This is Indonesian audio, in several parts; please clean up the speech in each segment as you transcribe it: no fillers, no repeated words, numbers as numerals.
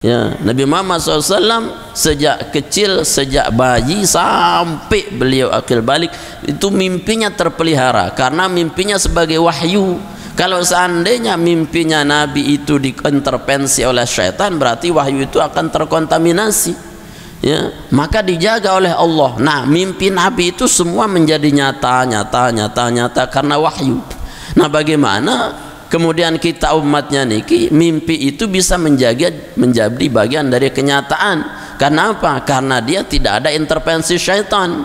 Ya, Nabi Muhammad SAW sejak kecil, sejak bayi sampai beliau akil balik, itu mimpinya terpelihara karena mimpinya sebagai wahyu. Kalau seandainya mimpinya Nabi itu diintervensi oleh syaitan, berarti wahyu itu akan terkontaminasi. Ya, maka dijaga oleh Allah. Nah, mimpi Nabi itu semua menjadi nyata karena wahyu. Nah, bagaimana kemudian kita umatnya niki mimpi itu bisa menjadi bagian dari kenyataan? Karena apa? Karena dia tidak ada intervensi syaitan.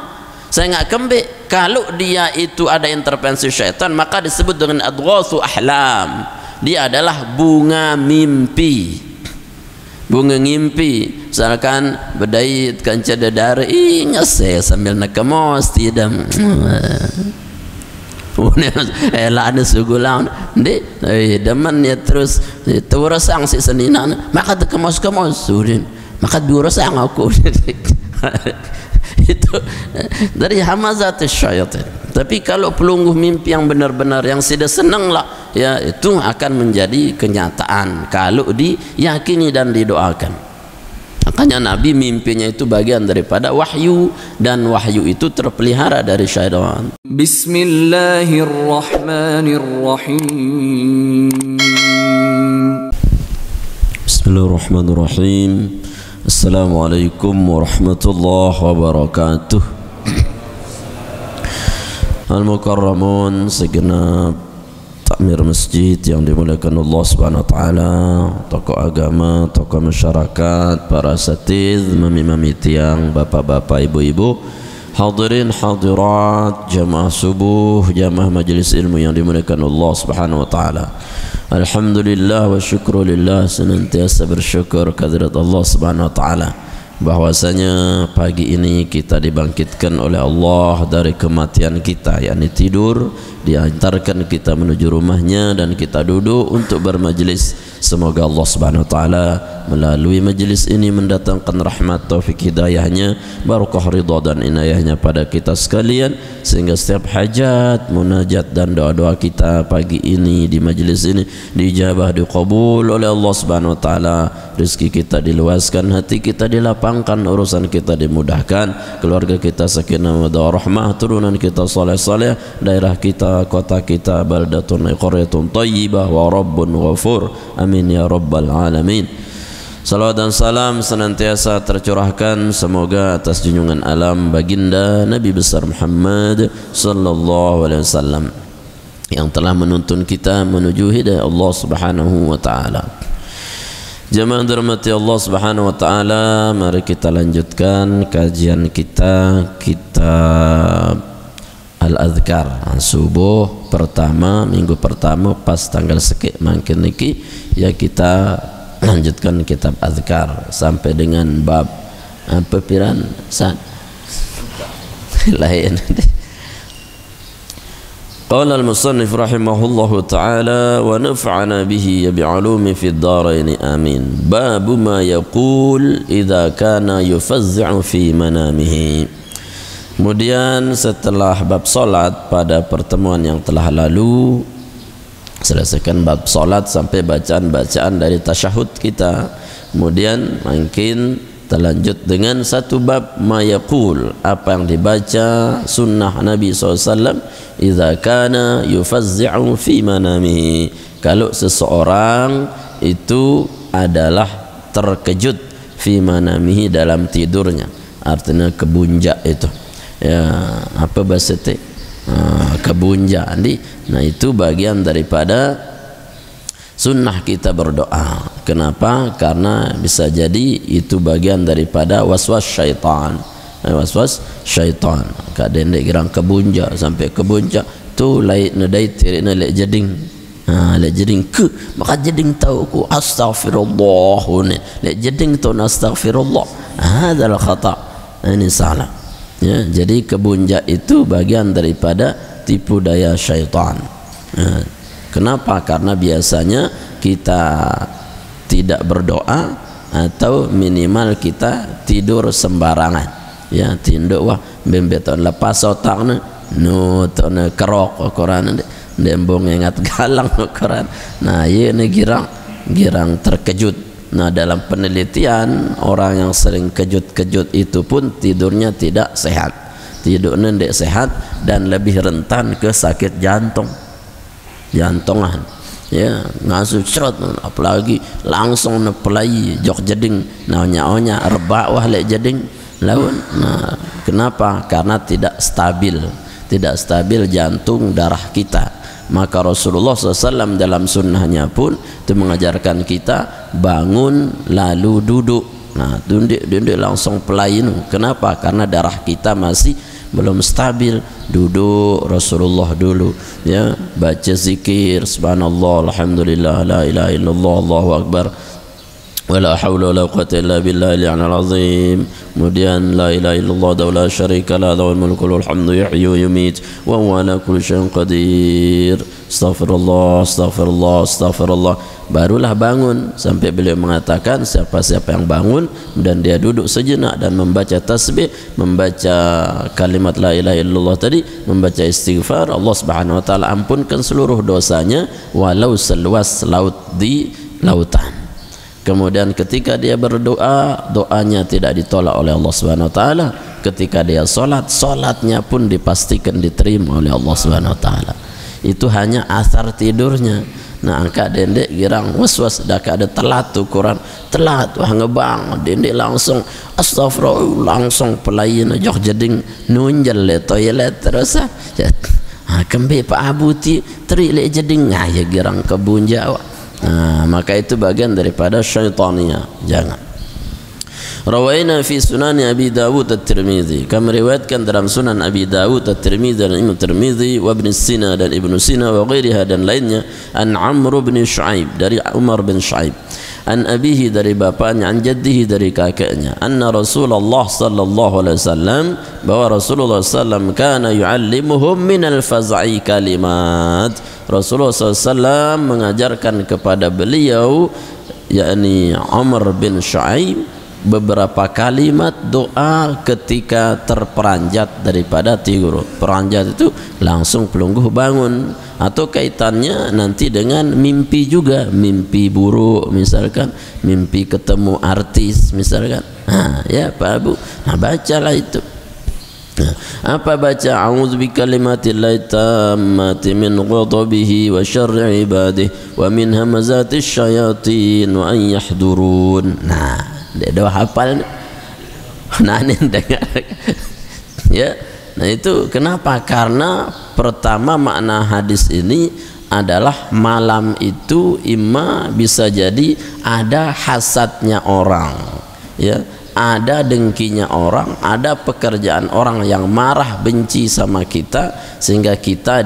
Saya nggak kembali kalau dia itu ada intervensi syaitan, maka disebut dengan adghatsu ahlam. Dia adalah bunga mimpi. Bunga ngimpi. Misalkan bedait kanca dadar ingat saya sambil nakamos tidak lah ada sugulang deman ya terus terusang si seninan maka tekemos surin maka durasang aku itu dari hamazat syaitan. Tapi kalau pelungguh mimpi yang benar-benar yang sudah senang lah, ya itu akan menjadi kenyataan kalau diyakini dan didoakan. Makanya Nabi mimpinya itu bagian daripada wahyu, dan wahyu itu terpelihara dari syaitan. Bismillahirrahmanirrahim. Bismillahirrahmanirrahim. Assalamualaikum warahmatullahi wabarakatuh. Al-Mukarramun, segenap takmir masjid yang dimuliakan Allah Subhanahu wa taala, tokoh agama, tokoh masyarakat, para asatiz, mami-mami tiang, bapak-bapak, ibu-ibu, hadirin hadirat, jamaah subuh, jamaah majelis ilmu yang dimuliakan Allah Subhanahu wa taala. Alhamdulillah wa syukrulillah, senantiasa bersyukur kehadirat Allah Subhanahu wa taala bahwasanya pagi ini kita dibangkitkan oleh Allah dari kematian kita, yakni tidur, diantarkan kita menuju rumahnya dan kita duduk untuk bermajlis. Semoga Allah Subhanahu wa taala melalui majlis ini mendatangkan rahmat, taufik, hidayahnya, barakah, ridha dan inayahnya pada kita sekalian, sehingga setiap hajat, munajat dan doa-doa kita pagi ini di majlis ini dijabah, diqabul oleh Allah Subhanahu wa taala. Rezeki kita diluaskan, hati kita dilapangkan, urusan kita dimudahkan, keluarga kita sakinah mawaddah rahmah, turunan kita saleh-saleh, daerah kita, kota kita baldatun qaryatun thayyibah wa rabbun ghafur. Amin ya rabbal alamin. Salawat dan salam senantiasa tercurahkan semoga atas junjungan alam baginda Nabi besar Muhammad sallallahu alaihi wasallam yang telah menuntun kita menuju hidayah Allah Subhanahu wa taala. Jamaah dirahmati Allah Subhanahu wa taala, mari kita lanjutkan kajian kita kitab Al-Adhkar subuh pertama, minggu pertama pas tanggal sekik makin niki ya kita lanjutkan kitab Adhkar sampai dengan bab apa piran lain. Qala al-musannif rahimahullahu ta'ala wa nafa'ana bihi bi'ulumi fid dharain amin. Babu ma yaqul idza kana yufazzi'u fi manamihi. Kemudian setelah bab salat pada pertemuan yang telah lalu, selesaikan bab salat sampai bacaan-bacaan dari tasyahud kita. Kemudian makin terlanjut dengan satu bab mayaqul, apa yang dibaca sunnah Nabi SAW idza kana yufazzi'u fi manamihi, kalau seseorang itu adalah terkejut fi manamihi dalam tidurnya, artinya kebunjak itu ya, apa bahasa itu kebunjak. Nah itu bagian daripada sunnah kita berdoa. Kenapa? Karena bisa jadi itu bagian daripada waswas syaitan. Waswas syaitan. Kadang dia gerang kebunja sampai kebunja tu lain nadai tirina lek jeding. Lek jeding ke maka jeding tahu ku astaghfirullah ni. Lek jeding tu astaghfirullah. Hadzal khata. Ini salah. Ya, jadi kebunja itu bagian daripada tipu daya syaitan. Kenapa? Karena biasanya kita tidak berdoa atau minimal kita tidur sembarangan. Ya, tinduk wah bembeton lepas otaknya nutona kerok Quran dembong ingat galang Quran. Nah, ini girang terkejut Nah, dalam penelitian orang yang sering kejut-kejut itu pun tidurnya tidak sehat, tidurnya tidak sehat dan lebih rentan ke sakit jantungan. Ya, ngasuh cerot, apalagi langsung nepelai jok jeding, naunya rebak wah lek jeding lawan. Nah, kenapa? Karena tidak stabil jantung darah kita. Maka Rasulullah SAW dalam sunnahnya pun itu mengajarkan kita bangun lalu duduk. Nah, duduk langsung pelai. Kenapa? Karena darah kita masih belum stabil. Duduk Rasulullah dulu, ya, baca zikir subhanallah alhamdulillah la ilaha illallah allahu akbar wala haula wala quwwata illa billahi al-'aliyyil azim. Kemudian la ilaha illallah wa la syarika la lahul mulku wa lahul hamdu yuhyi wa yumiit wa huwa ala kulli syai'in qadir. Astaghfirullah astaghfirullah astaghfirullah. Barulah bangun. Sampai beliau mengatakan siapa-siapa yang bangun dan dia duduk sejenak dan membaca tasbih, membaca kalimat la ilaha illallah tadi, membaca istighfar, Allah Subhanahu wa taala ampunkan seluruh dosanya walau seluas laut di lautan. Kemudian ketika dia berdoa, doanya tidak ditolak oleh Allah Subhanahu wa taala. Ketika dia salatnya pun dipastikan diterima oleh Allah Subhanahu wa taala. Itu hanya asar tidurnya. Nah, angkat dendek girang was-was dah ada telat tu Quran. Telat wah ngebang dendek langsung astagfirullah langsung pelayan jok jeding nunjal le toilet terus kembe Pak Abu ti teri le jeding ya girang kebunja. Nah, maka itu bagian daripada syaitania. Jangan. Rawaina fi sunan Abi Dawud at-Tirmidzi, kami riwayatkan dalam sunan Abi Dawud at-Tirmidzi dan Imam Tirmidzi wa Ibn Sina dan Ibnu Sina wa ghairiha dan lainnya, an Amr bin Shu'aib dari Umar bin Shu'aib, an abihi dari bapaknya, an jaddihi dari kakeknya, anna Rasulullah sallallahu alaihi wasallam, bahwa Rasulullah sallam kana yu'allimuhum min al-faz'i kalimat. Rasulullah sallallahu mengajarkan kepada beliau, yakni Umar bin Shu'aib, beberapa kalimat doa ketika terperanjat daripada tidur. Peranjat itu langsung pelungguh bangun, atau kaitannya nanti dengan mimpi juga, mimpi buruk misalkan, mimpi ketemu artis misalkan. Ya Pak Abu, bacalah itu. Apa baca? A'udzu bikalimatillahi tammati min ghadabihi wa syarri ibadihi wa min hamazatish syayatin wa an yahdurun. Nah, dia doa hafal. Nah, ini dengar. Ya. Nah, itu kenapa? Karena pertama makna hadis ini adalah malam itu imma bisa jadi ada hasadnya orang, ya, ada dengkinya orang, ada pekerjaan orang yang marah benci sama kita sehingga kita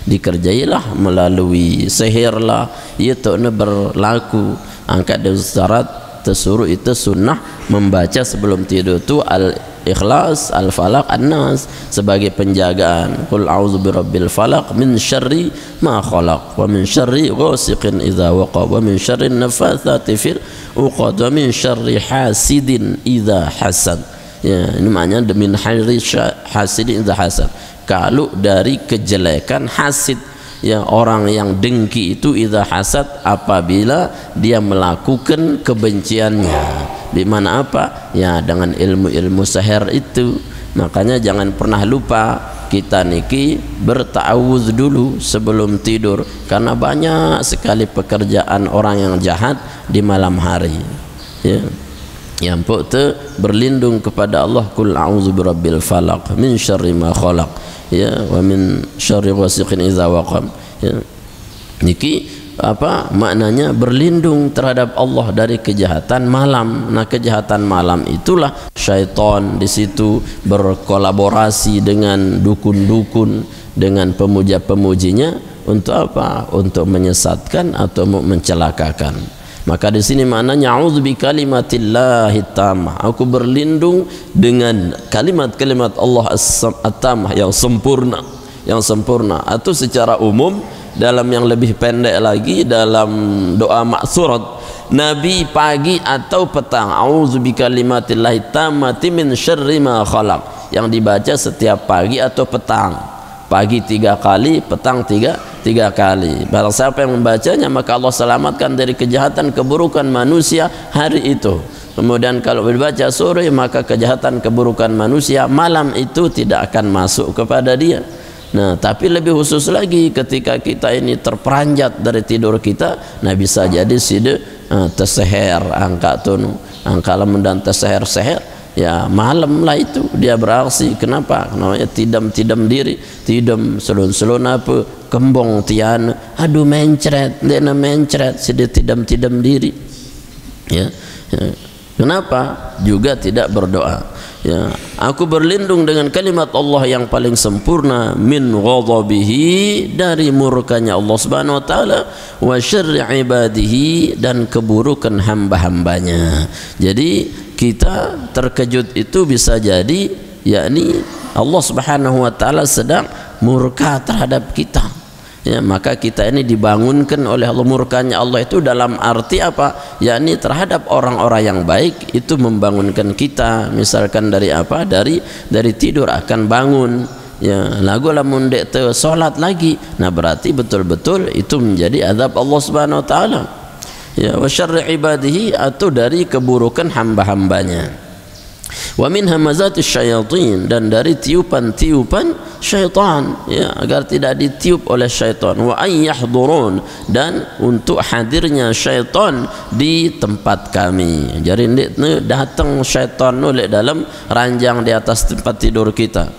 dikerjailah melalui sihir lah, itu berlaku. Angkat dari syarat tersuruh itu sunnah membaca sebelum tidur itu al-ikhlas, al-falaq, an-nas sebagai penjagaan. Qul a'udzu birabbil falaq min syarri ma khalaq wa min syarri ghasiqin idza waqa wa min syarri nafatsati fil uqad wa min syarri hasidin idza hasad. Ya, ini maknanya min syarri hasidin idza hasad. Kalau dari kejelekan hasid, ya, orang yang dengki itu idza hasad, apabila dia melakukan kebenciannya. Di mana apa? Ya, dengan ilmu-ilmu sihir itu. Makanya jangan pernah lupa kita niki berta'awudz dulu sebelum tidur, karena banyak sekali pekerjaan orang yang jahat di malam hari. Ya, yang pokok berlindung kepada Allah. Qul a'udzu birabbil falaq min syarri ma khalaq, ya, wa min syarri ghasiqin idza waqab. Ya, niki apa maknanya? Berlindung terhadap Allah dari kejahatan malam. Nah, kejahatan malam itulah syaitan di situ berkolaborasi dengan dukun-dukun, dengan pemuja-pemujinya untuk apa? Untuk menyesatkan atau mencelakakan. Maka di sini maknanya a'udzu bikalimatillahi tammah, aku berlindung dengan kalimat-kalimat Allah at-tammah yang sempurna, yang sempurna. Atau secara umum dalam yang lebih pendek lagi, dalam doa ma'tsurat Nabi pagi atau petang, a'udzu bikalimatillahi tammati min syarri ma khalaq, yang dibaca setiap pagi atau petang. Pagi 3 kali, petang 3 3 kali. Barang siapa yang membacanya maka Allah selamatkan dari kejahatan keburukan manusia hari itu. Kemudian kalau dibaca sore maka kejahatan keburukan manusia malam itu tidak akan masuk kepada dia. Nah, tapi lebih khusus lagi ketika kita ini terperanjat dari tidur kita, nah bisa jadi sida terseher angka tunu, angka lamun dan terseher-seher, ya malam lah itu dia beraksi. Kenapa? Namanya tidam diri, tidam selun apa, kembong tian, aduh mencret, lena mencret, sida tidam diri. Ya. Kenapa? Juga tidak berdoa. Ya, aku berlindung dengan kalimat Allah yang paling sempurna min ghadabihi, dari murkanya Allah Subhanahu wa taala, wa syarri ibadihi, dan keburukan hamba-hambanya. Jadi kita terkejut itu bisa jadi yakni Allah Subhanahu wa taala sedang murka terhadap kita. Ya, maka kita ini dibangunkan oleh Allah. Murkanya Allah itu dalam arti apa? Yakni terhadap orang-orang yang baik itu membangunkan kita. Misalkan dari apa? Dari tidur akan bangun. Ya, lagu lamun dek te salat lagi. Nah, berarti betul-betul itu menjadi azab Allah Subhanahu wa taala. Ya, wa syarri ibadihi, atau dari keburukan hamba-hambanya. Wa min hamazatis syayatin, dan dari tiupan-tiupan syaitan, ya, agar tidak ditiup oleh syaitan. Wa ay yahdurun, dan untuk hadirnya syaitan di tempat kami. Jadi datang syaitan oleh dalam ranjang di atas tempat tidur kita.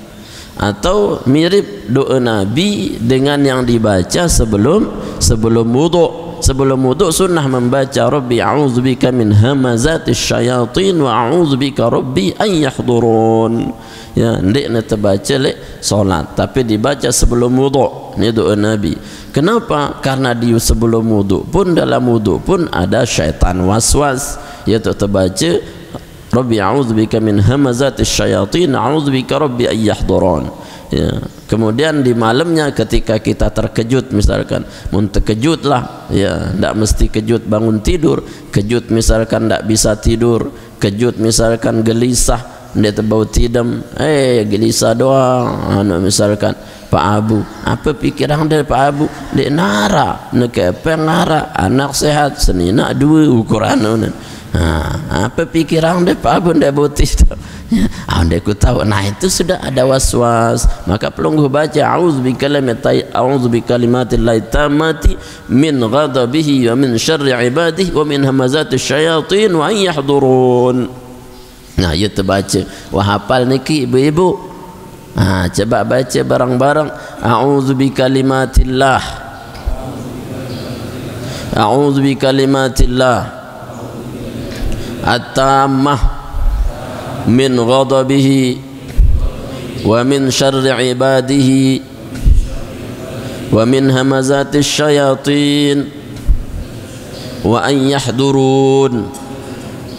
Atau mirip doa Nabi dengan yang dibaca sebelum wudu. Sebelum wudu sunnah membaca Rabbi a'udzubika min hamazatis syayatin wa a'udzubika Rabbi an yahdurun. Ya, ndik nak terbaca lek solat, tapi dibaca sebelum wudu. Ini doa Nabi. Kenapa? Karena di sebelum wudu pun, dalam wudu pun ada syaitan waswas, yaitu terbaca Rabbi a'udzubika min hamazatis syayatin a'udzubika Rabbi an yahdurun. Ya. Kemudian di malamnya ketika kita terkejut, misalkan terkejut lah, ya, tidak mesti kejut bangun tidur, kejut misalkan tidak bisa tidur, kejut misalkan gelisah, dia terbau tidam, gelisah doang, misalkan Pak Abu, apa pikiran dari Pak Abu? Dia nara, nekepeng nara, anak sehat, senina 2 ukuran. Apa pikiran dari Pak Abu? Dia bau tidam. Anda ku tahu, nah itu sudah ada waswas, maka perlu baca a'udzu bikalimatillahi tammati min ghadabihi wa min syarri ibadihi wa min hamazati syayatin wa an yahdurun. Nah, ya terbaca. Wah, hafal niki ibu-ibu. Coba baca bareng-bareng. A'udzu bikalimatillah, a'udzu bikalimatillah at-tammah min ghadabihi wa min syarri ibadihi wa min hamazatis syayatin wa an yahdurun.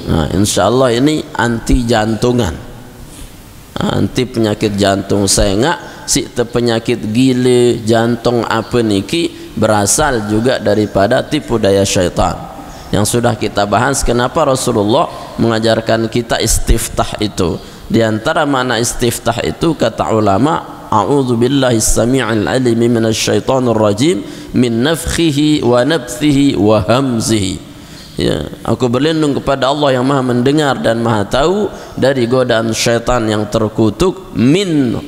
Nah, insyaallah ini anti jantungan, anti penyakit jantung sengak, si penyakit gile jantung apa niki berasal juga daripada tipu daya syaitan yang sudah kita bahas. Kenapa Rasulullah mengajarkan kita istiftah itu? Di antara makna istiftah itu kata ulama, a'udzu billahi as-sami'il 'alim minasyaitonir rajim min nafkhihi wa nafthihi wa hamzihi. Ya, aku berlindung kepada Allah yang Maha mendengar dan Maha tahu dari godaan syaitan yang terkutuk, min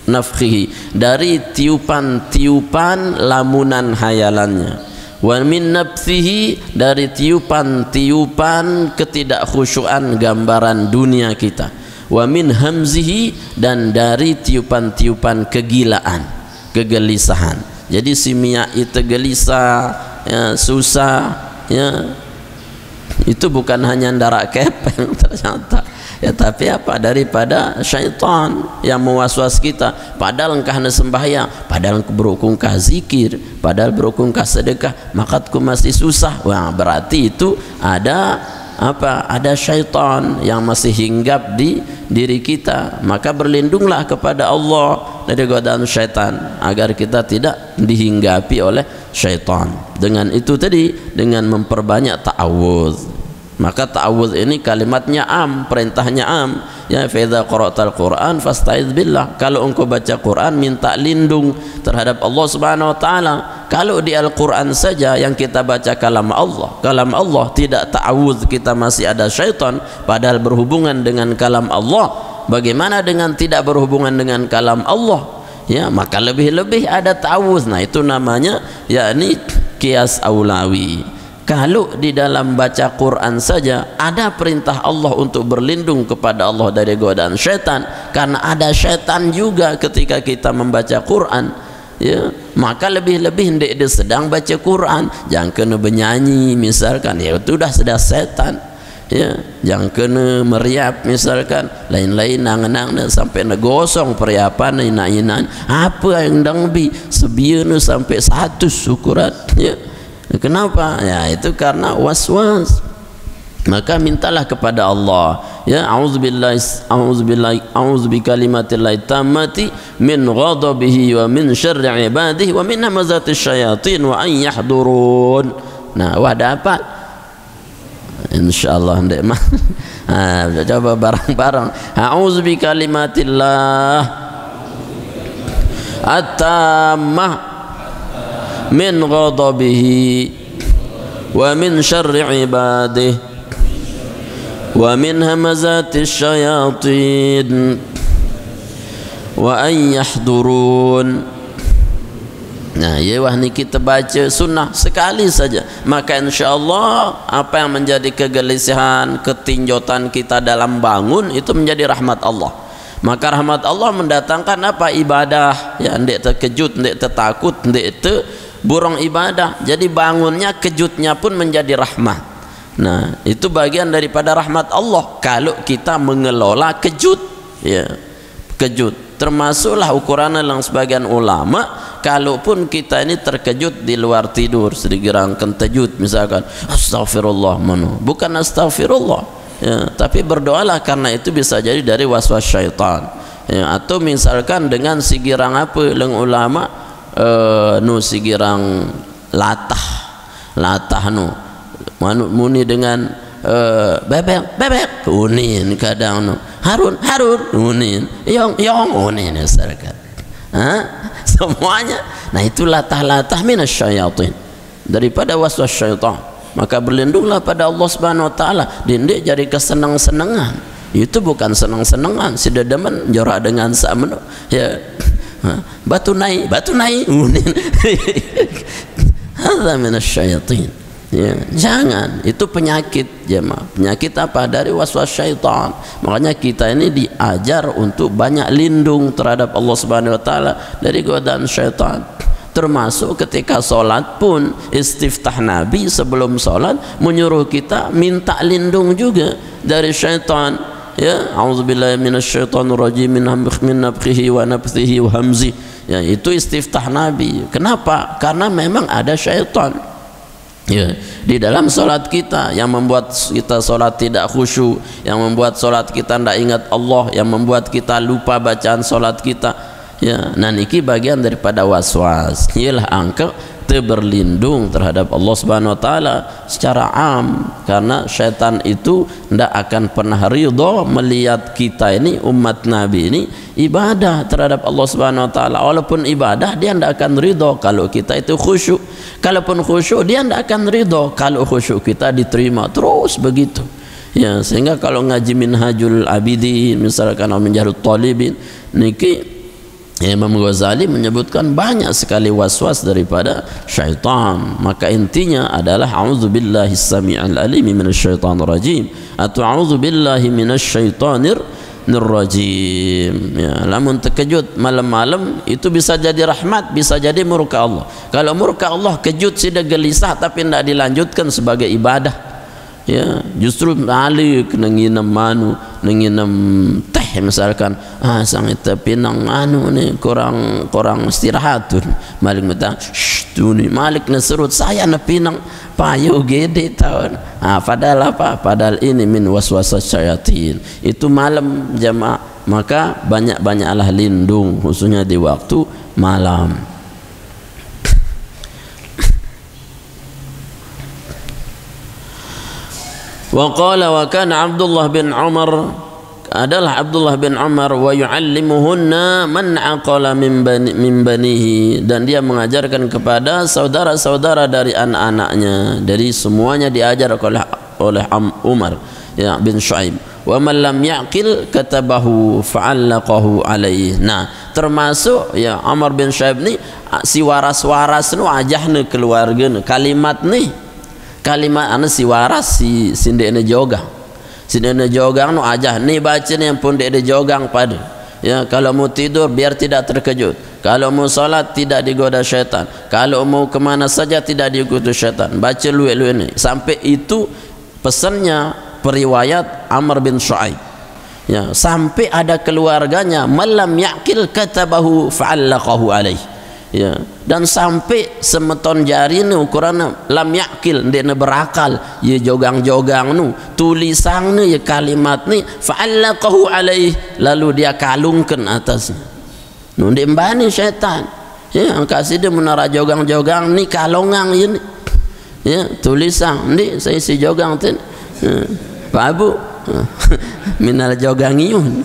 nafkhihi, dari tiupan-tiupan lamunan hayalannya, wa min nabthihi, dari tiupan-tiupan ketidakkhusyuan gambaran dunia kita, wa min hamzihi, dan dari tiupan-tiupan kegilaan, kegelisahan. Jadi si Mia itu gelisah, ya, susah, ya, itu bukan hanya ndara kepeng ternyata, ya, tapi apa? Daripada syaitan yang mewaswas kita. Padahal engkah sembahyang, padahal berukungkah zikir, padahal berukungkah sedekah, makatku masih susah. Wah, berarti itu ada apa? Ada syaitan yang masih hinggap di diri kita. Maka berlindunglah kepada Allah dari godaan syaitan agar kita tidak dihinggapi oleh syaitan. Dengan itu tadi, dengan memperbanyak ta'awudz. Maka ta'awudz ini kalimatnya am, perintahnya am. Ya, fa idza qara'tal Qur'an fasta'idz billah. Kalau engkau baca Quran, minta lindung terhadap Allah Subhanahu wa taala. Kalau di Al-Quran saja yang kita baca kalam Allah tidak ta'awudz, kita masih ada syaitan padahal berhubungan dengan kalam Allah. Bagaimana dengan tidak berhubungan dengan kalam Allah? Ya, maka lebih-lebih ada ta'awudz. Nah, itu namanya yakni qiyas aulawi. Kalau di dalam baca Quran saja ada perintah Allah untuk berlindung kepada Allah dari godaan syaitan, karena ada syaitan juga ketika kita membaca Quran, ya, maka lebih-lebih hendak dia sedang baca Quran, jangan kena bernyanyi misalkan, ya itu sudah setan, ya, jangan kena meriap misalkan, lain-lain nang-nang sampai negosong periapan inak-inak, apa yang dang bi sebiana sampai 100 ukuran, ya. Kenapa? Ya, itu karena was-was. Maka mintalah kepada Allah, ya, a'udzubikalimatillahit tammati min ghadabihi wa min syarri ibadihi wa min hamazatis syayatin wa an yahdurun. Nah, wah dapat insyaallah ndek mah. Coba bareng-bareng. A'udzubikalimatillah at-tammah min ghadabihi wa min syarri ibadihi wa min hamazatis syayatin wa an yahdurun. Nah, ya wah ni kita baca sunnah sekali saja, maka insyaallah apa yang menjadi kegelisahan, ketinjotan kita dalam bangun itu menjadi rahmat Allah. Maka rahmat Allah mendatangkan apa? Ibadah, ya, ndak terkejut, ndak tertakut, ndak burung ibadah. Jadi bangunnya, kejutnya pun menjadi rahmat. Nah, itu bagian daripada rahmat Allah kalau kita mengelola kejut, ya, kejut. Termasuklah ukuran yang sebagian ulama, kalaupun kita ini terkejut di luar tidur, sedikit kentejut misalkan, astagfirullah, bukan astagfirullah, ya, tapi berdoalah, karena itu bisa jadi dari waswas syaitan, ya. Atau misalkan dengan sigirang apa leng ulama nu sigirang latah nu manut muni dengan bebek unin, kadang nu harun unin, yong unin misalkan, semuanya. Nah, itu latah minasyayatin, daripada waswas syaitan. Maka berlindunglah pada Allah Subhanahu wa taala, dindik jadi kesenang-senangan. Itu bukan senang-senangan, sudah demen jorak dengan samno, ya. Batu naik unin. Hadza minasyayatin, ya. Jangan, itu penyakit jemaah. Penyakit apa? Dari waswas syaitan. Makanya kita ini diajar untuk banyak lindung terhadap Allah Subhanahu wa taala dari godaan syaitan. Termasuk ketika solat pun, istiftah Nabi sebelum solat menyuruh kita minta lindung juga dari syaitan, ya. A'udzubillahi minasyaitonir rajim min nafkhihi wa nafthihi wa hamzi, ya, itu istiftah Nabi. Kenapa? Karena memang ada syaitan, ya, di dalam solat kita, yang membuat kita solat tidak khusyuk, yang membuat solat kita tidak ingat Allah, yang membuat kita lupa bacaan solat kita, ya. Nah, niki bagian daripada waswas. Ialah angka berlindung terhadap Allah Subhanahu wa taala secara am, karena syaitan itu tidak akan pernah ridha melihat kita ini umat Nabi ini ibadah terhadap Allah Subhanahu wa taala. Walaupun ibadah, dia tidak akan ridha kalau kita itu khusyuk. Kalaupun khusyuk, dia tidak akan ridha kalau khusyuk kita diterima terus begitu, ya. Sehingga kalau ngaji Minhajul Abidin misalkan, Minhajul Talibin niki, Imam Ghazali menyebutkan banyak sekali waswas daripada syaitan. Maka intinya adalah a'udzubillahi sami'il alim minasyaitonir rajim atau a'udzubillahi minasyaitonir rajim, ya. Lamun terkejut malam-malam itu bisa jadi rahmat, bisa jadi murka Allah. Kalau murka Allah, kejut sudah gelisah tapi tidak dilanjutkan sebagai ibadah, ya, justru balik nenginam teh misalkan, sang itu pinang ni kurang istirahatun, malik minta ni malik naserut saya na pinang payu gede tahun, padahal apa? Padahal ini min waswas syayatin. Itu malam jemaah, maka banyak-banyaklah lindung khususnya di waktu malam. Wa qala wa kana Abdullah bin Umar adalah Abdullah bin Umar, wa yu'allimuhunna man aqala min banihi, dan dia mengajarkan kepada saudara-saudara dari anak-anaknya. Dari semuanya diajar oleh Umar ya bin Shu'aib. Wa man lam ya'qil katabahu fa'allaqahu alaihi. Nah, termasuk ya Umar bin Shu'aib ni si waras-waras nu ajahna keluarga kalimat ni. Kalimat ana si waras si sindekna jogang. Sindekna jogang nu ajah ni baca ni yang pun dia jogang pada. Ya, kalau mau tidur biar tidak terkejut. Kalau mau salat tidak digoda syaitan. Kalau mau ke mana saja tidak diikuti syaitan. Baca luwe-luwe ni. Sampai itu pesannya periwayat Amr bin Shu'aib. Ya, sampai ada keluarganya malam yaqil katabahu fa'allaqahu alaih. Ya, dan sampai semeton jari ni ukuran lam yaqil ndekna berakal ye jogang-jogang nu tulisan ni ye kalimat ni fa'allaqahu alaih, lalu dia kalungkan atasnya nu ndek mbani syaitan. Ya, kasih dia menara jogang-jogang ni kalongang ye ni. Ya, tulisan ni saya si jogang tu. Pak Abu minal jogangiyun.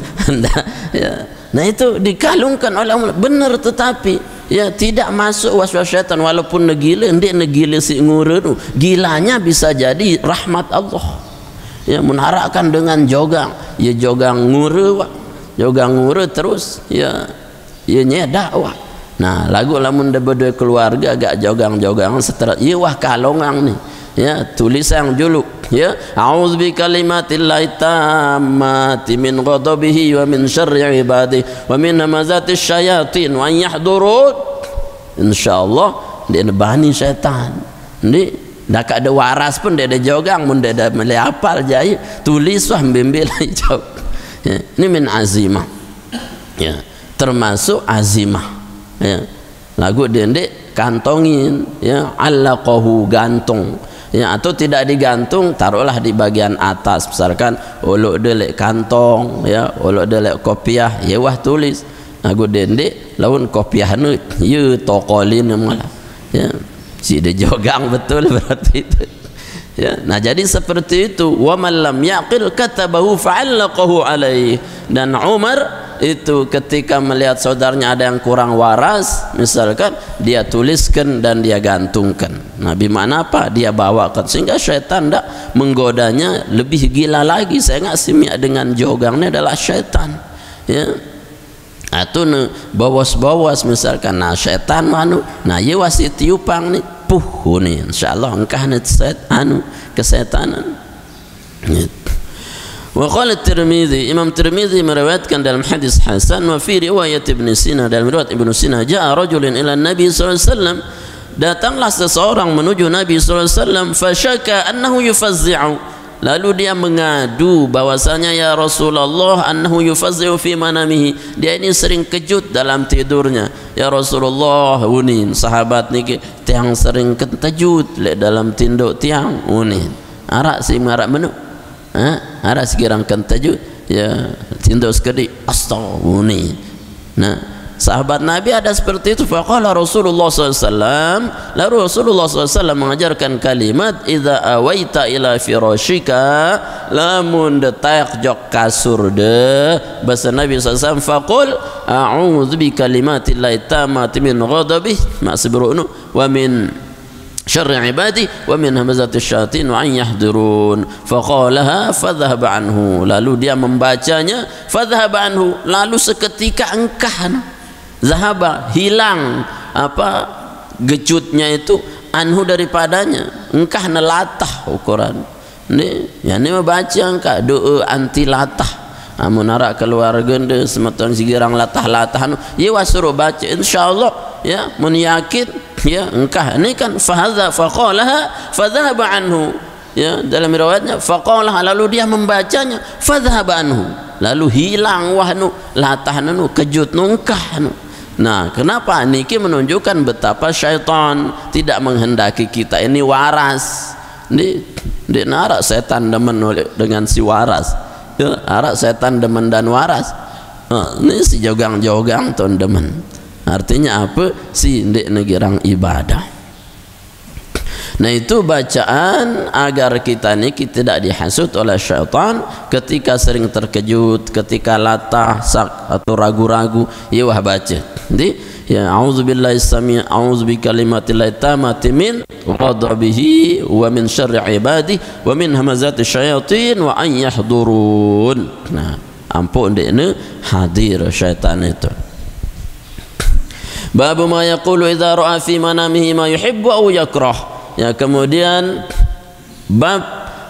Ya. Nah itu dikalungkan oleh Allah benar, tetapi ya tidak masuk waswas syaitan. Walaupun negila ndek negila si ngura tu, gilanya bisa jadi rahmat Allah. Ya, menharakkan dengan jogang, ya jogang ngura, jogang ngura terus ya nyedak wah. Nah, lagu lamun da berdua keluarga agak jogang-jogang setelah ya wah kalongang ni. Ya, tulisan juluk ya, a'udzu bi kalimatillahi tammati min ghadabihi wa min syarri ibadihi wa min hamazati syayatin wa an yahdurun. Insyaallah dia bani syaitan ni dak ada waras pun dia ada jogang mun dia ada melapal jaya tulis wah bimbel jawab. Ya, ini min azimah. Ya, termasuk azimah. Ya, lagu dia ndek kantongin ya, allaqahu gantung. Ya, atau tidak digantung, taruhlah di bagian atas, misalkan olok delek kantong ya, olok delek kopiah ya wah tulis lagu dendek lawan kopiah nu ye tokolin malah ya si de jogang betul berarti itu ya. Nah, jadi seperti itu, wa man lam yaqil katabahu fa'allaqahu alaihi. Dan Umar itu ketika melihat saudaranya ada yang kurang waras, misalkan dia tuliskan dan dia gantungkan. Nah, bimana apa? Dia bawakan sehingga syaitan tidak menggodanya lebih gila lagi. Saya nggak simia dengan jogangnya adalah syaitan. Ya, atau bawas-bawas misalkan, nah syaitan manu, nah ye wasi tiupang ni puh ni, insyaallah engkah ni setan kesetanan. Ya. وقال الترمذي إمام الترمذي meriwayatkan dalam hadis hasan, wa fi riwayat Ibnu Sina, dalam riwayat Ibnu Sina, jaa rajulun ila Nabi sallallahu alaihi wasallam, datanglah seseorang menuju Nabi sallallahu alaihi wasallam, fasyaka annahu yufazzi'u, lalu dia mengadu bahwasanya ya Rasulullah annahu yufazzi'u fi manamihi, dia ini sering kejut dalam tidurnya. Ya Rasulullah, unin sahabat niki tiang sering kejut dalam tinduk tiang unin arak si marak menu ada sekirang kentajud ya tindak sekali astagfirullah. Nah, sahabat Nabi ada seperti itu. Faqala Rasulullah SAW, lalu Rasulullah SAW mengajarkan kalimat, idza awaita ila firashika, lamun detak jok kasur de bahasa Nabi SAW, faqul a'udzu bi kalimatillahi tammati min ghadabihi ma'sibru'nu wa min syarri ibadi wa min hamazati syayatin wa an yahdurun. Faqalaha fadhhaba anhu, lalu dia membacanya, fadhhaba anhu, lalu seketika engkah zahaba, hilang apa gejutnya itu, anhu daripadanya, engkah nelatah ukuran ni ya ni membaca engkah doa anti latah. Amun arak keluarga de semeton sigirang latah-latah ye wasuruh baca insyaallah ya, mun yakin ya engkah ni kan fahadha faqalaha fadhhaba anhu ya, dalam riwayatnya faqalaha, lalu dia membacanya, fadhhaba anhu, lalu hilang wahnu latah nu kejut nu engkah nu. Nah, kenapa niki menunjukkan betapa syaitan tidak menghendaki kita ini waras. Di narak setan demen dengan si waras ya, arak setan demen dan waras. Ini si jogang-jogang ton demen. Artinya apa? Si ndek negirang ibadah. Nah, itu bacaan agar kita ni kita tidak dihasut oleh syaitan ketika sering terkejut, ketika latah, sak atau ragu-ragu, ya wah baca. Jadi ya a'udzubillahi sami' a'udzu bikalimatillahi tammati min ghadabihi wa min syarri ibadihi wa min hamazati syayatin wa an yahdurun. Nah, ampun dekne hadir syaitan itu. Babu ma yaqulu idza ra'a fi manamihi ma yuhibbu aw yakrah. Ya, kemudian bab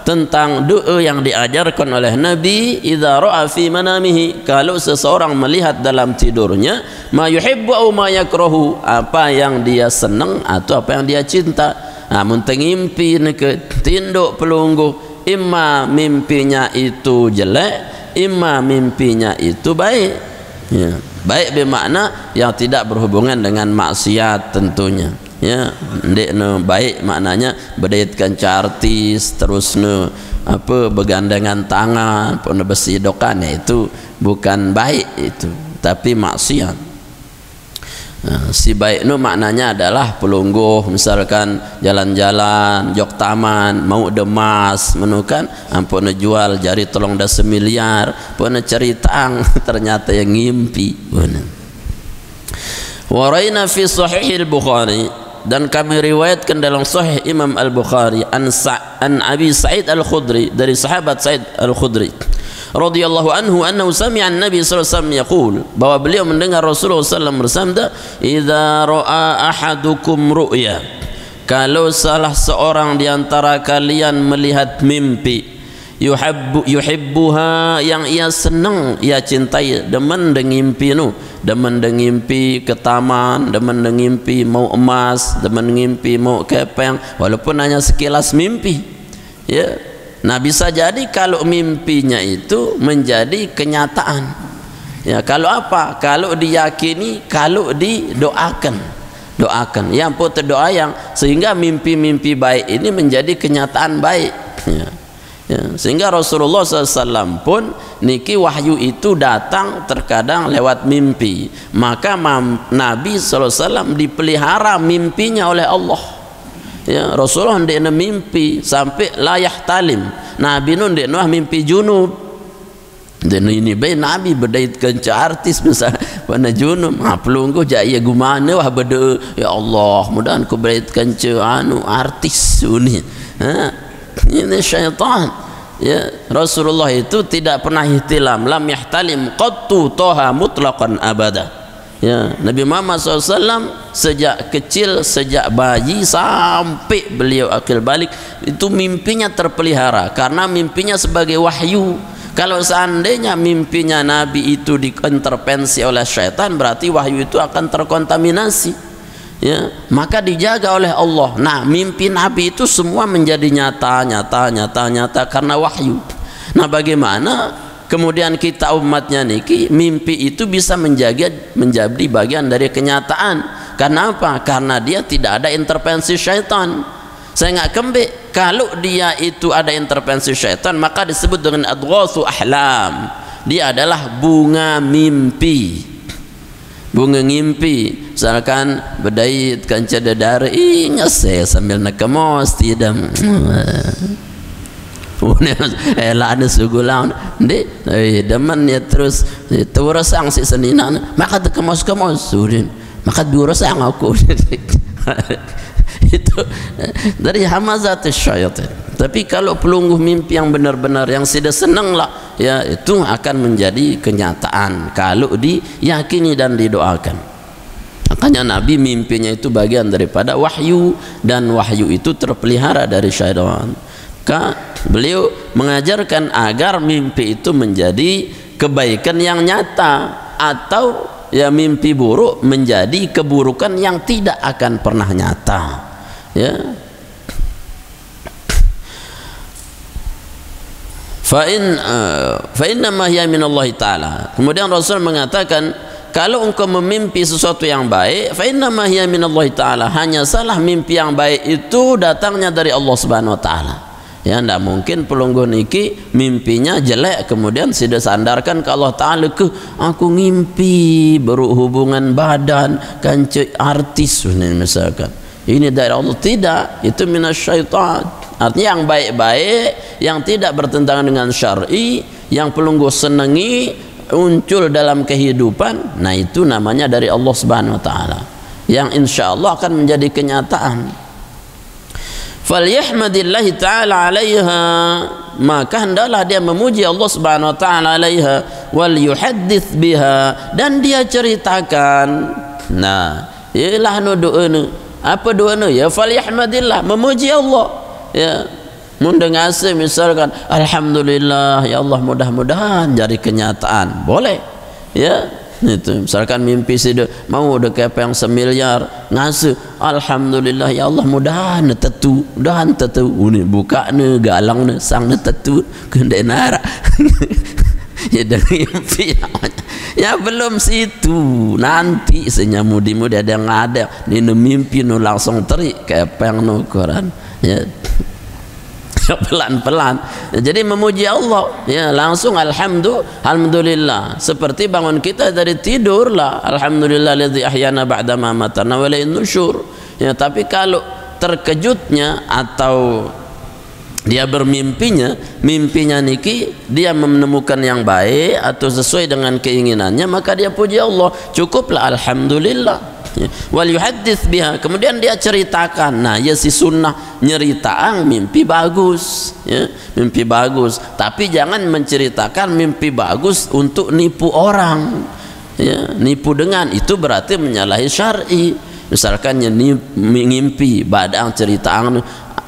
tentang doa yang diajarkan oleh Nabi idza ra'a fi manamihi, kalau seseorang melihat dalam tidurnya ma yuhibbu aw ma yakrahu, apa yang dia senang atau apa yang dia cinta. Mun ngimpi ke tinduk pelungguh, imma mimpinya itu jelek, imma mimpinya itu baik. Ya, baik bermakna yang tidak berhubungan dengan maksiat tentunya. Ya, ndek no baik maknanya berdaitkan artis terus no apa bergandengan tangan pun besi dokan, itu bukan baik itu, tapi maksiat. Nah, si baik no maknanya adalah pelungguh, misalkan jalan-jalan jok taman mau demas menukan ampun jual jari tolong dah semiliar pun ceritang ternyata yang ngimpi. Waraina fi sahih al-Bukhari, dan kami riwayatkan dalam sahih Imam Al-Bukhari an Abi Sa'id Al-Khudri, dari sahabat Sa'id Al-Khudri radhiyallahu anhu annahu sami'a an-nabi sallallahu alaihi wasallam yaqul, bahwa beliau mendengar Rasulullah sallallahu alaihi wasallam bersabda, idza ra'a ahadukum ru'ya, kalau salah seorang di antara kalian melihat mimpi, yuhibbuha, yang ia senang, ia cintai, demen dengimpi nu, demen dengimpi ke taman, demen dengimpi mau emas, demen dengimpi mau kepeng, walaupun hanya sekilas mimpi. Ya, nah bisa jadi kalau mimpinya itu menjadi kenyataan. Ya, kalau apa? Kalau diyakini, kalau didoakan, doakan. Ya ampun terdoa yang sehingga mimpi-mimpi baik ini menjadi kenyataan baik. Ya. Ya, sehingga Rasulullah SAW pun niki wahyu itu datang terkadang lewat mimpi, maka Nabi SAW dipelihara mimpinya oleh Allah. Ya, Rasulullah ndekna mimpi sampai layah talim, Nabi nun ndekna mimpi junub. Dan ini bayi Nabi berdaitkan artis misalnya pada junub, pelungguh jaya gumana wah berdoa, ya Allah mudahan ku berdaitkan artis ini. Ini syaitan. Ya, Rasulullah itu tidak pernah ihtilam, lam yahtalim qattu toha mutlaqan abada. Ya, Nabi Muhammad SAW sejak kecil, sejak bayi sampai beliau akil balik itu mimpinya terpelihara, karena mimpinya sebagai wahyu. Kalau seandainya mimpinya Nabi itu diintervensi oleh syaitan, berarti wahyu itu akan terkontaminasi. Ya, maka dijaga oleh Allah. Nah, mimpi Nabi itu semua menjadi nyata karena wahyu. Nah, bagaimana kemudian kita umatnya niki mimpi itu bisa menjadi bagian dari kenyataan? Karena apa? Karena dia tidak ada intervensi syaitan. Saya nggak kembali, kalau dia itu ada intervensi syaitan maka disebut dengan adghatsu ahlam. Dia adalah bunga mimpi. Bunga ngimpi, misalkan berdait kanca dadari nyase sambil nak kemos tidak lah ada sugulan de deman ya terus terusang si seninan maka kemos surin maka durasang aku itu dari hamazat syaitan. Tapi kalau pelungguh mimpi yang benar-benar yang sudah senang lah, ya itu akan menjadi kenyataan kalau diyakini dan didoakan. Makanya Nabi mimpinya itu bagian daripada wahyu, dan wahyu itu terpelihara dari syaitan. Beliau mengajarkan agar mimpi itu menjadi kebaikan yang nyata, atau ya mimpi buruk menjadi keburukan yang tidak akan pernah nyata. Ya. Fa inna ma hiya min Allah Ta'ala. Kemudian Rasul mengatakan, kalau engkau memimpi sesuatu yang baik, fa inna ma hiya min Allah Ta'ala, hanya salah mimpi yang baik itu datangnya dari Allah Subhanahu wa taala. Ya, tidak mungkin pelungguh niki mimpinya jelek kemudian sudah sandarkan ke Allah Ta'ala, ke aku ngimpi berhubungan badan kan artis misalkan. ini dari Allah. Tidak, itu minasyaitan. Artinya yang baik-baik, yang tidak bertentangan dengan syar'i, yang pelunggu senangi, muncul dalam kehidupan, nah itu namanya dari Allah Subhanahu wa taala, yang insyaallah akan menjadi kenyataan. Falyahmadillahi ta'ala 'alaiha, maka hendaklah dia memuji Allah Subhanahu wa taala 'alaiha, wal yuhaddits biha, dan dia ceritakan. Nah, ialah doa apa doa ya, falyahmadillah, memuji Allah ya. Mendengar misalkan alhamdulillah ya Allah, mudah-mudahan jadi kenyataan, boleh ya. Itu misalkan mimpi mau dekat yang 1 miliar, ngasih alhamdulillah ya Allah, mudahan tetu ini buka ne galang ne sang ne tetu kendenara ya dari mimpi ya belum situ, nanti senyamudi-mudi ada yang ada ni mimpi nu langsung terik kayak yang nu Quran ya. Pelan-pelan, jadi memuji Allah ya, langsung alhamdulillah, seperti bangun kita dari tidur lah, alhamdulillah alladzi ahyana ba'da ma matana wa ilayhin nusyur ya. Tapi kalau terkejutnya atau dia mimpinya niki dia menemukan yang baik atau sesuai dengan keinginannya, maka dia puji Allah, cukuplah alhamdulillah. Wal yuhaddits biha, kemudian dia ceritakan. Nah ya, si sunnah nyeritaan mimpi bagus ya, mimpi bagus, tapi jangan menceritakan mimpi bagus untuk nipu orang ya. Nipu dengan itu berarti menyalahi syar'i. Misalkan ngimpi badang ceritaan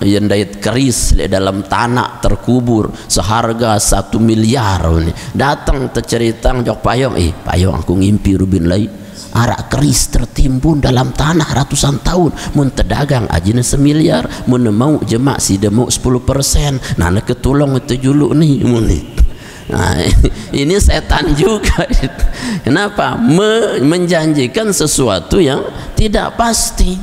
yang dait keris di dalam tanah terkubur seharga 1 miliar ini, datang terceritang jok payong, payong aku ngimpi rubin lai arak keris tertimbun dalam tanah ratusan tahun, mun terdagang ajina 1 miliar, mun mau jemak si demo 10%, nah ketulong itu julu nih muni. Nah, ini setan juga. Kenapa? Menjanjikan sesuatu yang tidak pasti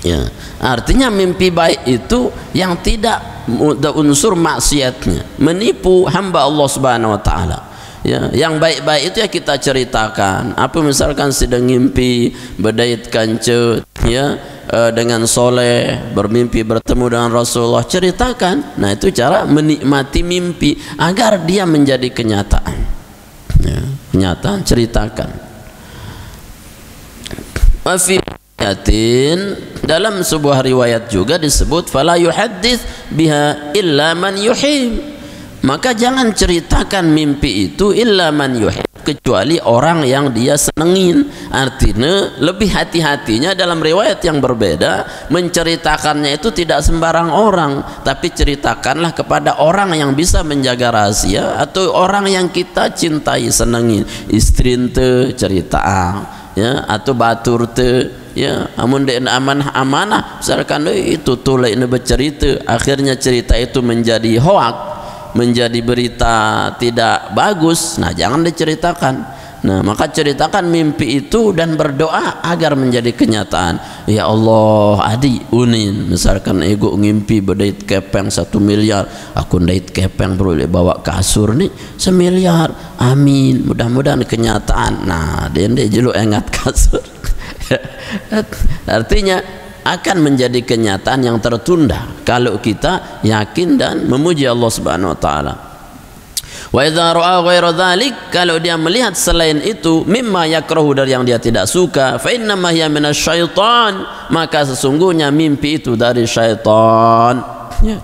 ya. Artinya mimpi baik itu yang tidak ada unsur maksiatnya, menipu hamba Allah Subhanahu wa taala ya. Yang baik-baik itu ya kita ceritakan. Apa misalkan sedang ngimpi bedait kancut ya, dengan soleh, bermimpi bertemu dengan Rasulullah, ceritakan. Nah itu cara menikmati mimpi agar dia menjadi kenyataan ya. Kenyataan, ceritakan. Wafi dalam sebuah riwayat juga disebut fala yuhaddits biha illa man yuhib, maka jangan ceritakan mimpi itu illa man yuhib, kecuali orang yang dia senengin. Artinya lebih hati-hatinya dalam riwayat yang berbeda, menceritakannya itu tidak sembarang orang, tapi ceritakanlah kepada orang yang bisa menjaga rahasia atau orang yang kita cintai, senengin. Istri te cerita ya, atau batur te ya, amun dia amanah misalkan itu tulai ini bercerita, akhirnya cerita itu menjadi hoak, menjadi berita tidak bagus, nah jangan diceritakan. Nah maka ceritakan mimpi itu dan berdoa agar menjadi kenyataan. Ya Allah adi unin, misalkan ego ngimpi bedait kepeng 1 miliar, aku ndait kepeng boleh bawa kasur nih 1 miliar, amin, mudah-mudahan kenyataan. Nah dia jelu ingat kasur artinya akan menjadi kenyataan yang tertunda kalau kita yakin dan memuji Allah Subhanahu wa taala. Wa idza ra'a ghaira dzalik, kalau dia melihat selain itu, mimma yakrahu, dari yang dia tidak suka, fa inna ma hiya minasyaitan, maka sesungguhnya mimpi itu dari syaitan ya.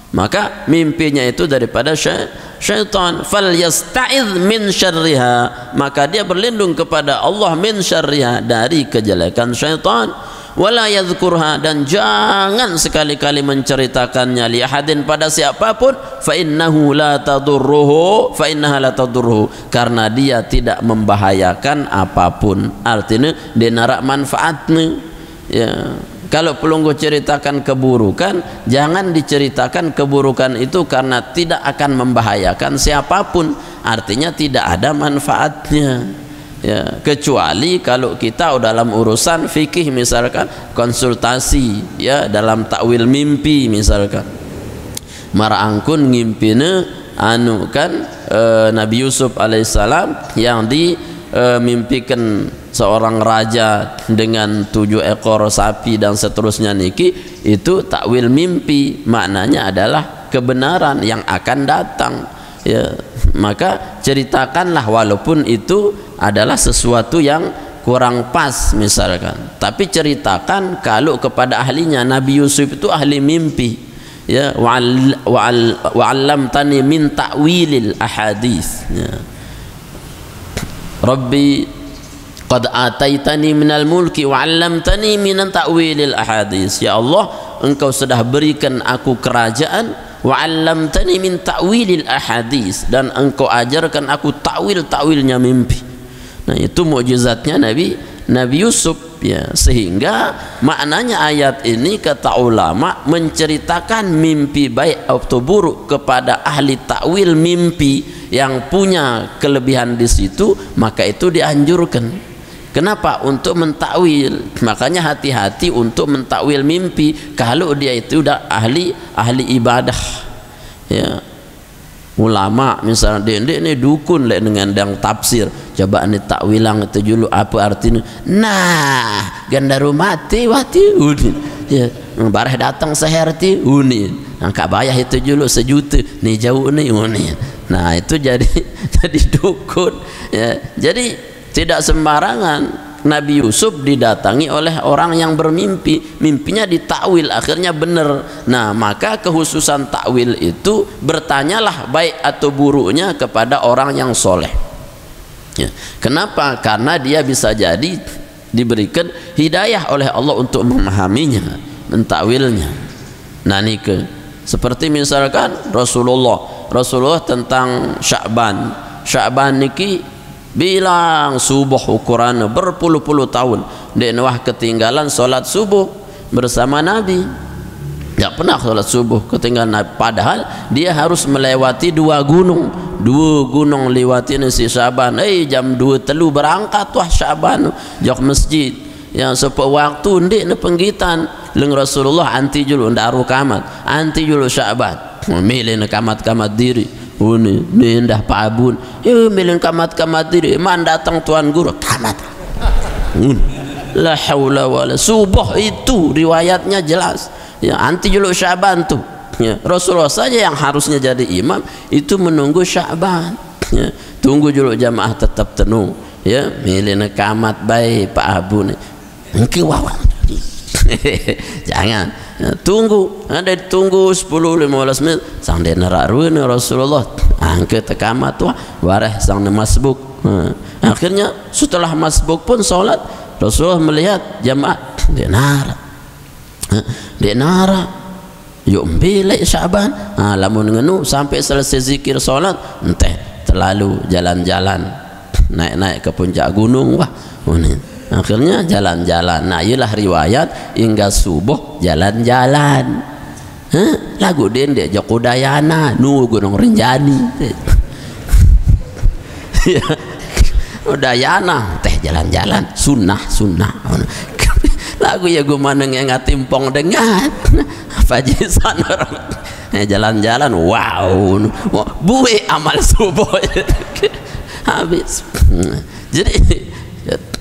Maka mimpinya itu daripada syaitan. Fal yasta'iz min syarriha, maka dia berlindung kepada Allah min syarriha, dari kejelekan syaitan. Wala yadhkurha, dan jangan sekali-kali menceritakannya li ahadin, pada siapapun, fa innahu la tadurruhu, fa innaha la tadurruhu, karena dia tidak membahayakan apapun. Artinya dia narak manfaatnya ya. Kalau pelunggu ceritakan keburukan, jangan diceritakan keburukan itu karena tidak akan membahayakan siapapun, artinya tidak ada manfaatnya ya. Kecuali kalau kita dalam urusan fikih, misalkan konsultasi ya, dalam takwil mimpi, misalkan marangkun ngimpine anu kan Nabi Yusuf alaihissalam yang di mimpikan seorang raja dengan 7 ekor sapi dan seterusnya niki, itu takwil mimpi, maknanya adalah kebenaran yang akan datang ya. Maka ceritakanlah walaupun itu adalah sesuatu yang kurang pas misalkan, tapi ceritakan kalau kepada ahlinya. Nabi Yusuf itu ahli mimpi ya. Wa'allamtani min ta'wilil ahadits ya. Rabbi qad ataitani minal mulki wa'allamtani min ta'wilil ahadits. Ya Allah, engkau sudah berikan aku kerajaan, wa'allamtani min ta'wilil ahadits, dan engkau ajarkan aku takwil-takwilnya mimpi. Nah, itu mukjizatnya Nabi Yusuf ya. Sehingga maknanya ayat ini kata ulama menceritakan mimpi baik atau buruk kepada ahli takwil mimpi yang punya kelebihan di situ, maka itu dianjurkan. Kenapa? Untuk mentakwil. Makanya hati-hati untuk mentakwil mimpi kalau dia itu udah ahli ibadah ya. Ulama misalnya dia ini dukun lek dengan dang tafsir, coba ini takwilang itu dulu apa artinya. Nah, gandaru mati wati unin ya, bareh datang seherti unin, angka bayah itu dulu 1 juta nih jauh nih unin. Nah, itu jadi dukun ya. Jadi tidak sembarangan Nabi Yusuf didatangi oleh orang yang bermimpi, mimpinya ditakwil, akhirnya benar. Nah, maka kehususan takwil itu bertanyalah baik atau buruknya kepada orang yang soleh ya. Kenapa? Karena dia bisa jadi diberikan hidayah oleh Allah untuk memahaminya, mentakwilnya. Nah, ini seperti misalkan Rasulullah tentang Sya'ban niki bilang subuh ukuran berpuluh-puluh tahun dia wah ketinggalan sholat subuh bersama Nabi, tidak pernah sholat subuh ketinggalan Nabi, padahal dia harus melewati 2 gunung lewati si Sya'ban. Jam 2 telu berangkat wah Sya'ban jok masjid yang sepuluh waktu ndik ne penggitan leng Rasulullah anti julu ndaru kamat anti julu Sya'ban milih ne kamat diri ini indah Pak Abun milih kamat diri man datang tuan guru kamat la haula wala. Subuh itu riwayatnya jelas ya, anti juluk Sya'ban tuh ya. Rasulullah saja yang harusnya jadi imam itu menunggu Sya'ban ya. Tunggu juluk jamaah tetap tenung ya, milih kamat baik Pak Abun engke wawan jangan ya, tunggu ada tunggu 10-15 menit sang dia nerak ruin Rasulullah angke tekamat wah wareh sang masbuk. Akhirnya setelah masbuk pun sholat Rasulullah melihat jamaah dia nara yuk bilek Sya'ban lamun ngenu sampai selesai zikir sholat enteh terlalu jalan-jalan naik ke puncak gunung wah akhirnya jalan-jalan. Nah, ialah riwayat hingga subuh jalan-jalan. Lagu dendek Joko Dayana nu Gunung Rinjani. Dayana teh jalan-jalan sunnah. Lagu ya gumaneng yang ngatimpong dengan apa jisan orang jalan-jalan wow buih amal subuh habis. Jadi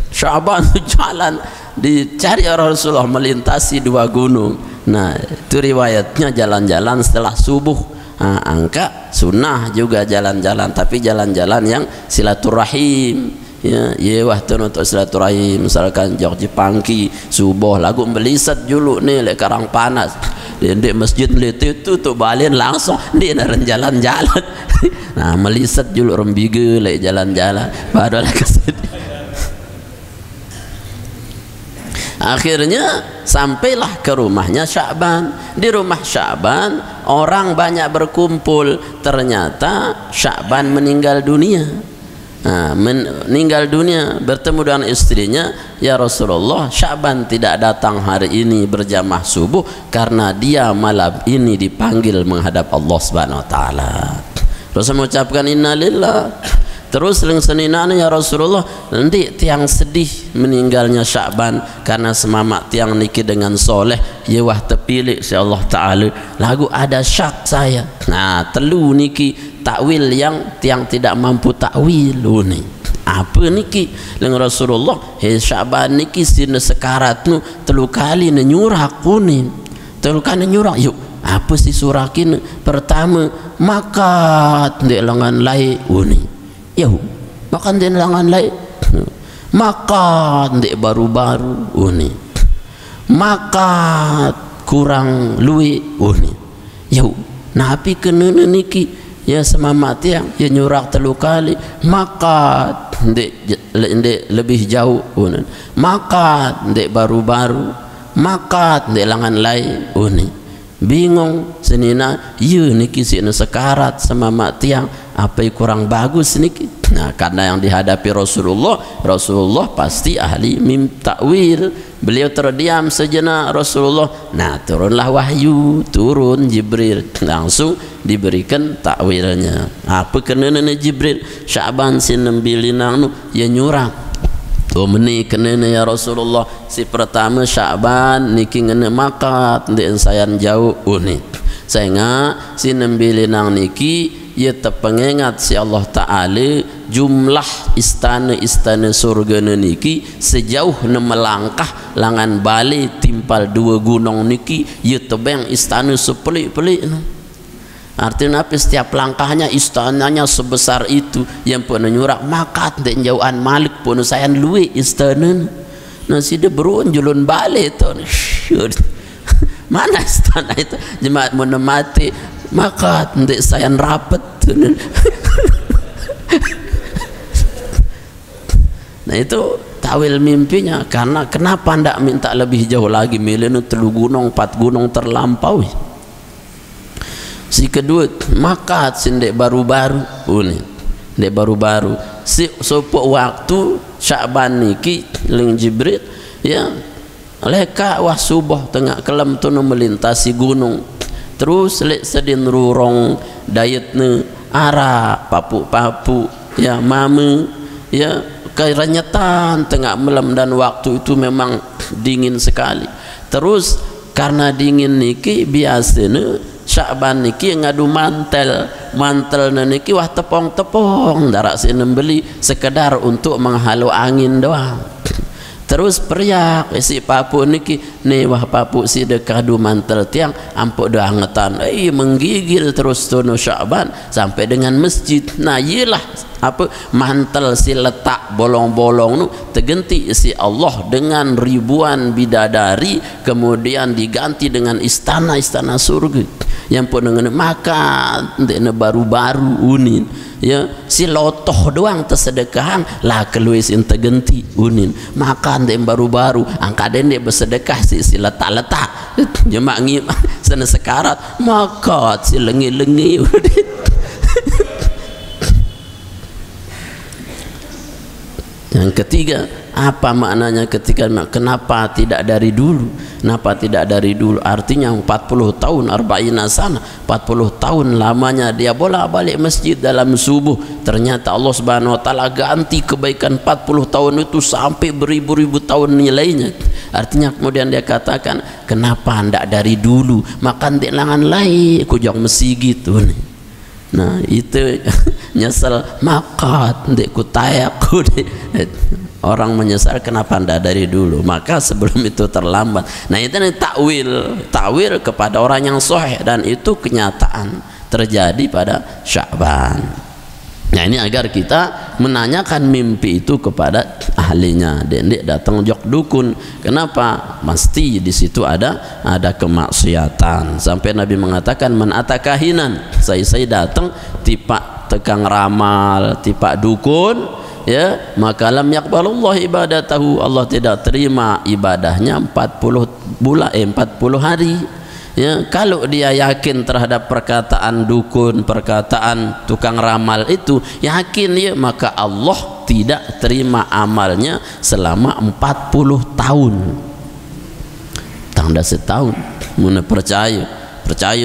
Sya'ban jalan dicari Rasulullah melintasi 2 gunung. Nah, itu riwayatnya jalan-jalan setelah subuh. Angka sunnah juga jalan-jalan, tapi jalan-jalan yang silaturahim ya. Wah untuk silaturahim misalkan jauh Jepangki subuh lagu melisat dulu nih lek Karang Panas di masjid itu tuh balin langsung dia jalan-jalan. Nah, melisat dulu rembige lek jalan-jalan baru lah kesini. Akhirnya sampailah ke rumahnya Sya'ban. Di rumah Sya'ban orang banyak berkumpul. Ternyata Sya'ban meninggal dunia. Meninggal dunia, bertemu dengan istrinya, ya Rasulullah, Sya'ban tidak datang hari ini berjamaah subuh karena dia malam ini dipanggil menghadap Allah Subhanahu wa taala. Rasul mengucapkan innalillah. Terus leng seninana ya Rasulullah, nanti tiang sedih meninggalnya Sya'ban karena semamak tiang niki dengan soleh ya wah terpilih si Allah Ta'ala lagu ada syak saya. Nah, telu niki takwil yang tiang tidak mampu takwil ni apa niki dengan Rasulullah Syaban niki sina sekarat nu telu kali nyurak kuning telu kali nyurak yuk apa si surakin pertama makat di lengan lai uni yuk makan di lengan lai makan di baru-baru uni makat kurang lui uni yuk napi kena niki ya semamat yang ya nyurak telu kali makat ndek lebih jauh unin makat ndek baru-baru makat ndek langan lain uni bingung senina iya niki sina sekarat semamat tiang apa yang kurang bagus niki. Nah karena yang dihadapi Rasulullah pasti ahli mim takwil. Beliau terdiam sejenak Rasulullah. Nah turunlah wahyu, turun Jibril, langsung diberikan takwilnya. Apa kena Jibril? Syaban sinembilinang nu ya nyurang. Tu meni kena ya Rasulullah. Si pertama Syaban niki ngene makat ndek sayan jauh uni. Sehingga sinembilinang niki ia terpengingat si Allah Ta'ala jumlah istana-istana surga niki sejauh melangkah langan balik timpal dua gunung niki ia tebang istana sepelik-pelik artinya apa setiap langkahnya istananya sebesar itu yang pun nyurak makat dan jauhan malik pun saya luwe istana nasi dia berun julun balik tu mana istana itu jemaat menemati maka ndek saya rapat nah itu tawil mimpinya karena kenapa ndak minta lebih jauh lagi milenu telu gunung 4 gunung terlampaui si kedua maka sindek baru-baru ini ndek baru-baru si sopok waktu Syaban niki ling Jibril ya leka wah subuh tengah kelam tu melintasi gunung terus lek sedin rurong dayetne ara papu-papu ya mame ya kerenyetan tengah malam dan waktu itu memang dingin sekali terus karena dingin niki biasanya Syaban niki ngadu mantel niki wah tepong-tepong darak sinem beli sekedar untuk menghalau angin doang terus periak si papu niki nih wah papu si dekadu mantel tiang ampuk dah angetan menggigil terus tono Syaban sampai dengan masjid. Nah iyalah apa mantel si letak bolong-bolong nu terganti si Allah dengan ribuan bidadari kemudian diganti dengan istana-istana surga yang pun dengan makan ndekne baru-baru unin ya si lotoh doang tersedekahan lah keluis terganti unin makan ndek baru-baru angka dendek bersedekah si letak-letak jemak ngim sana sekarat makan si lengi-lengi yang ketiga apa maknanya ketika kenapa tidak dari dulu artinya 40 tahun arba'ina sana 40 tahun lamanya dia bolak-balik masjid dalam subuh ternyata Allah Subhanahu wa taala ganti kebaikan 40 tahun itu sampai beribu-ribu tahun nilainya artinya kemudian dia katakan kenapa tidak dari dulu makan di langan lain kujang mesigit tuh nih. Nah itu nyesel makat ndek kutayak orang menyesal kenapa ndak dari dulu maka sebelum itu terlambat. Nah itu takwil kepada orang yang sahih dan itu kenyataan terjadi pada Syaban. Nah ini agar kita menanyakan mimpi itu kepada ahlinya. Dendek datang jok dukun. Kenapa? Mesti di situ ada kemaksiatan. Sampai Nabi mengatakan man atakahinan. Saya datang tipak tekang ramal, tipak dukun, ya maka lam yaqbalullah ibadatahu. Allah tidak terima ibadahnya 40 hari. Ya, kalau dia yakin terhadap perkataan dukun, perkataan tukang ramal itu, yakin ya, maka Allah tidak terima amalnya selama 40 tahun. Tanda setahun, mana percaya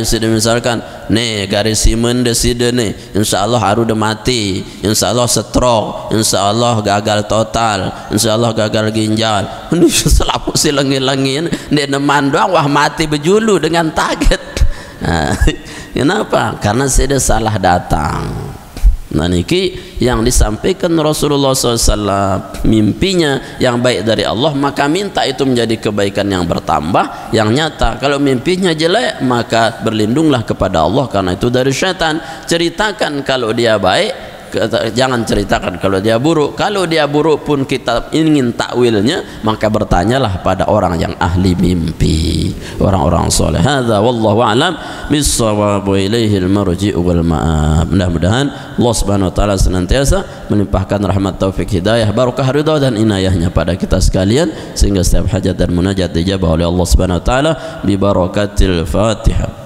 sudah misalkan, nih garis simen de sida nih, insya Allah haru de mati, insya Allah stroke, insya Allah gagal total, insya Allah gagal ginjal. Ini selapu silangin-langin, dia neman doang wah mati berjulu dengan target. Kenapa? Karena sudah salah datang. Nah niki yang disampaikan Rasulullah SAW, mimpinya yang baik dari Allah, maka minta itu menjadi kebaikan yang bertambah, yang nyata. Kalau mimpinya jelek, maka berlindunglah kepada Allah karena itu dari syaitan. Ceritakan kalau dia baik, jangan ceritakan kalau dia buruk. Kalau dia buruk pun kita ingin takwilnya, maka bertanyalah pada orang yang ahli mimpi, orang-orang soleh. Hadza wallahu a'lam bis-shawab wa ilaihi al-marji'u wal ma'ab. Mudah-mudahan Allah Subhanahu wa taala senantiasa melimpahkan rahmat, taufik, hidayah, barakah, ridha dan inayahnya pada kita sekalian, sehingga setiap hajat dan munajat dijabah oleh Allah Subhanahu wa taala bi barakatil Fatihah.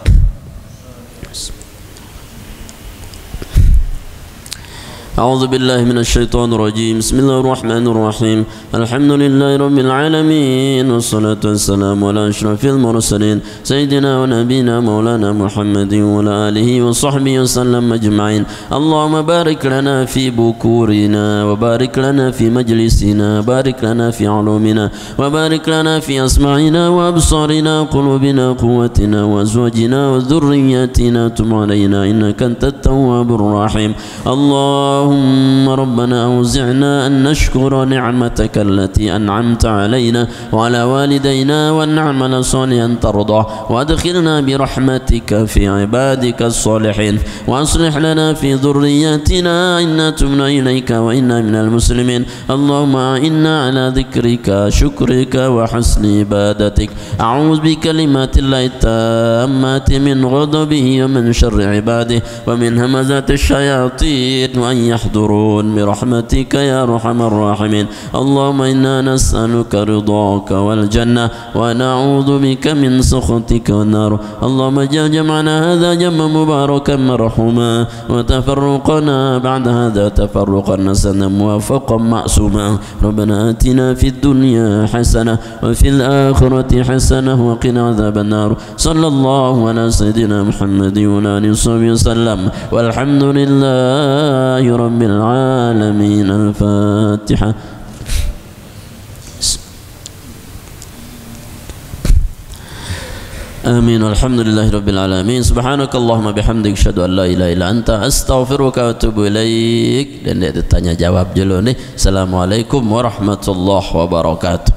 أعوذ بالله من الشيطان الرجيم. بسم الله الرحمن الرحيم. الحمد لله رب العالمين، والصلاة والسلام على أشرف المرسلين سيدنا ونبينا مولانا محمد وعلى آله وصحبه وسلم أجمعين. اللهم بارك لنا في بكورنا، وبارك لنا في مجلسنا، بارك لنا في علومنا، وبارك لنا في أسماعنا وأبصارنا وقلوبنا وقوتنا وأزواجنا وذرياتنا. تب علينا إنك أنت التواب الرحيم. اللهم ربنا أوزعنا أن نشكر نعمتك التي أنعمت علينا وعلى والدينا وأن نعمل صالحا ترضاه، وأدخلنا برحمتك في عبادك الصالحين، وأصلح لنا في ذرياتنا إنا تبنا إليك وإنا من المسلمين. اللهم إنا على ذكرك شكرك وحسن عبادتك. أعوذ بكلمات الله التامات من غضبه ومن شر عباده ومن همزات الشياطين وأن يحضرون برحمتك يا أرحم الراحمين. اللهم إنا نسألك رضاك والجنة ونعوذ بك من سخطك والنار. اللهم اجعل جمعنا هذا جمعا مباركا مرحوما، وتفرقنا بعد هذا تفرقا حسنا موافقا معصوما. ربنا آتنا في الدنيا حسنة وفي الآخرة حسنة وقنا عذاب النار. صلى الله على سيدنا محمد وعلى آله وصحبه وسلم، والحمد لله رب العالمين. الفاتحة. آمين. الحمد لله رب العالمين. سبحانك اللهم بحمدك أشهد أن لا إله إلا أنت أستغفرك وأتوب إليك. Dan dia tanya jawab dulu nih. Assalamualaikum warahmatullahi wabarakatuh.